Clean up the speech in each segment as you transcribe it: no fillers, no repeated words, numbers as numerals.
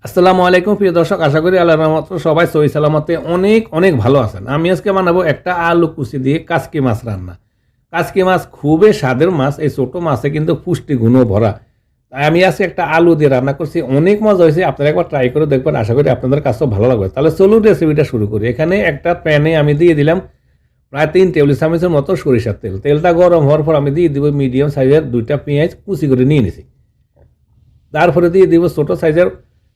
আসসালামু আলাইকুম প্রিয় দর্শক, আশা করি আল্লাহর রহমতে সবাই সহি সালামতে অনেক অনেক ভালো আছেন। আমি আজকে বানাবো একটা আলু কুচি দিয়ে কাচকি মাছ রান্না। কাচকি মাছ খুবই স্বাদের মাছ, এই ছোট মাছে কিন্তু পুষ্টিগুণও ভরা। তাই আমি আজকে একটা আলু দিয়ে রান্না করছি, অনেক মজা হয়েছে। আপনারা একবার ট্রাই করে দেখবেন, আশা করি আপনাদের কাছেও ভালো লাগবে। তাহলে চলুন রেসিপিটা শুরু করি। এখানে একটা প্যানে আমি দিয়ে দিলাম প্রায় 3 টেবিল চামচের মতো সরিষার তেল। তেলটা গরম হওয়ার পর আমি দিয়ে দিব মিডিয়াম সাইজের 2টা পেঁয়াজ কুচি করে নিয়ে নিছি। তারপরে দিয়ে দিব ছোটো সাইজের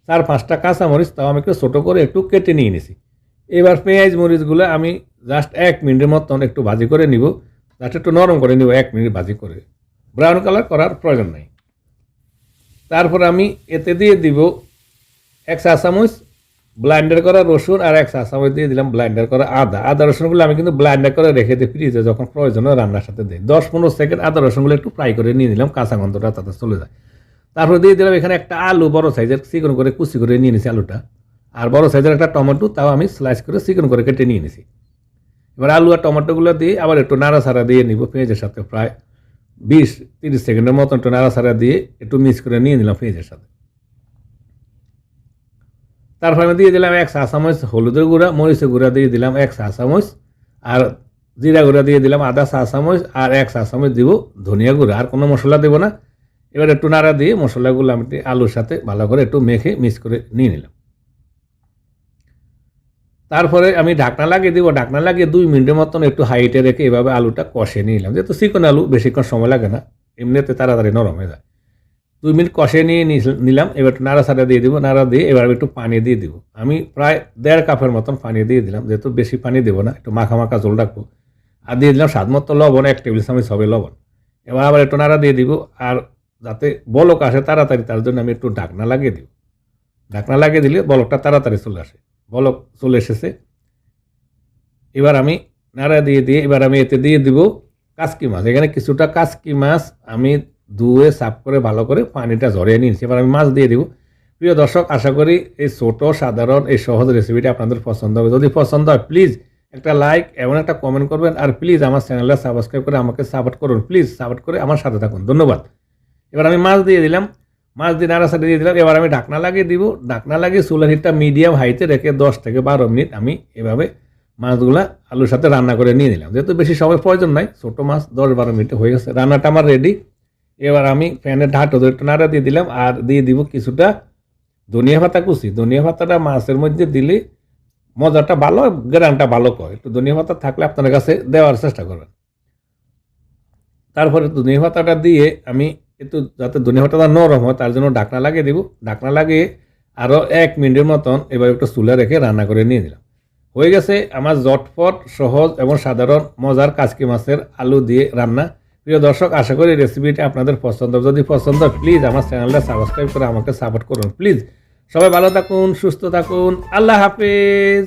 4-5টা কাঁচামরিচ, তাও আমি একটু ছোটো করে একটু কেটে নিয়ে নিছি। এবার পেঁয়াজ মরিচগুলো আমি জাস্ট 1 মিনিটের মতন একটু ভাজি করে নিব, জাস্ট একটু নরম করে নিব 1 মিনিট ভাজি করে, ব্রাউন কালার করার প্রয়োজন নাই। তারপর আমি এতে দিয়ে দিব 1 চা চামচ ব্লাইন্ডার করা রসুন আর 1 চা চামচ দিয়ে দিলাম ব্লাইন্ডার করা আদা রসুনগুলো আমি কিন্তু ব্লাইন্ডার করে রেখে দিই ফ্রিজে, যখন প্রয়োজন হয় রান্নার সাথে দিই। 10-15 সেকেন্ড আদা রসুনগুলো একটু ফ্রাই করে নিয়ে নিলাম, কাঁচা গন্ধটা তাতে চলে যায়। তারপর দিয়ে দিলাম এখানে একটা আলু বড় সাইজের চিকন করে কুচি করে নিয়ে নিছি আলুটা, আর বড় সাইজের একটা টমেটো, তাও আমি স্লাইস করে চিকন করে কেটে নিয়ে নিছি। এবার আলু আর টমেটোগুলো দিয়ে আবার একটু নাড়াচাড়া দিয়ে নিব পেঁয়াজের সাথে, প্রায় 20-30 সেকেন্ডের মতন একটু নাড়াচাড়া দিয়ে একটু মিক্স করে নিয়ে নিলাম পেঁয়াজের সাথে। তারপর আমি দিয়ে দিলাম 1 চা চামচ হলুদের গুঁড়া, মরিচের গুঁড়া দিয়ে দিলাম 1 চা চামচ, আর জিরা গুঁড়া দিয়ে দিলাম আধা চা চামচ, আর 1 চা চামচ দিব ধনিয়া গুঁড়া। আর কোনো মশলা দেবো না। এবার একটু নাড়া দিয়ে মশলাগুলো আমি আলুর সাথে ভালো করে একটু মেখে মিক্স করে নিয়ে নিলাম। তারপরে আমি ঢাকনা লাগিয়ে দিব, ঢাকনা লাগিয়ে 2 মিনিটের মতন একটু হাইটে রেখে এভাবে আলুটা কষে নিলাম। যেহেতু চিকন আলু বেশিক্ষণ সময় লাগে না, এমনিতে তাড়াতাড়ি নরম হয়ে যায়। 2 মিনিট কষে নিয়ে নিলাম। এবার একটু নাড়াচাড়া দিয়ে দিব, নাড়া দিয়ে এবার একটু পানি দিয়ে দিব। আমি প্রায় 1.5 কাপের মতন পানি দিয়ে দিলাম, যেহেতু বেশি পানি দেবো না, একটু মাখা মাখা ঝোল রাখবো। আর দিয়ে দিলাম স্বাদ মতো লবণ, 1 টেবিল চামচ হবে লবণ। এবার আবার একটু নাড়া দিয়ে দিব, আর যাতে বলক আসে তাড়াতাড়ি, তার জন্য আমি একটু ঢাকনা লাগিয়ে দিব। ঢাকনা লাগিয়ে দিলে বলকটা তাড়াতাড়ি চলে আসে। বলক চলে এসেছে। এবার আমি নাড়া দিয়ে এবার আমি এতে দিয়ে দিব কাচকি মাছ। এখানে কিছুটা কাচকি মাছ আমি ধুয়ে সাফ করে ভালো করে পানিটা ঝরিয়ে নিয়েছি। এবার আমি মাছ দিয়ে দিব। প্রিয় দর্শক, আশা করি এই ছোট সাধারণ এই সহজ রেসিপিটা আপনাদের পছন্দ হবে। যদি পছন্দ হয় প্লিজ একটা লাইক এবং একটা কমেন্ট করবেন, আর প্লিজ আমার চ্যানেলটা সাবস্ক্রাইব করে আমাকে সাপোর্ট করুন। প্লিজ সাপোর্ট করে আমার সাথে থাকুন। ধন্যবাদ। এবার আমি মাছ দিয়ে দিলাম, মাছ দিয়ে নাড়াচাড়া দিয়ে দিলাম। এবার আমি ঢাকনা লাগিয়ে দিব। ঢাকনা লাগিয়ে চুলার হিটটা মিডিয়াম হাইতে রেখে 10 থেকে 12 মিনিট আমি এভাবে মাছগুলা আলুর সাথে রান্না করে নিয়ে নিলাম। যেহেতু বেশি সময় প্রয়োজন নাই, ছোটো মাছ 10-12 মিনিটে হয়ে গেছে। রান্নাটা আমার রেডি। এবার আমি ফ্যানের ঢাকটা একটু নাড়া দিয়ে দিলাম, আর দিয়ে দিব কিছুটা ধনিয়া পাতা কুচি। ধনিয়া পাতাটা মাছের মধ্যে দিলে মজাটা ভালো, গ্রানটা ভালো করে। একটু ধনিয়া পাতা থাকলে আপনার কাছে দেওয়ার চেষ্টা করবেন। তারপরে ধনিয়া পাতাটা দিয়ে আমি একটু, যাতে ধনিয়া পাতাটা নরম হয় তার জন্য ঢাকনা লাগিয়ে দিব। ঢাকনা লাগিয়ে আরও 1 মিনিটের মতন এবার একটু চুলা রেখে রান্না করে নিয়ে দিলাম। হয়ে গেছে আমার ঝটপট সহজ এবং সাধারণ মজার কাচকি মাছের আলু দিয়ে রান্না। প্রিয় দর্শক, আশা করি রেসিপিটা আপনাদের পছন্দ। যদি পছন্দ হয় প্লিজ আমার চ্যানেলটা সাবস্ক্রাইব করে আমাকে সাপোর্ট করুন। প্লিজ সবাই ভালো থাকুন, সুস্থ থাকুন। আল্লাহ হাফেজ।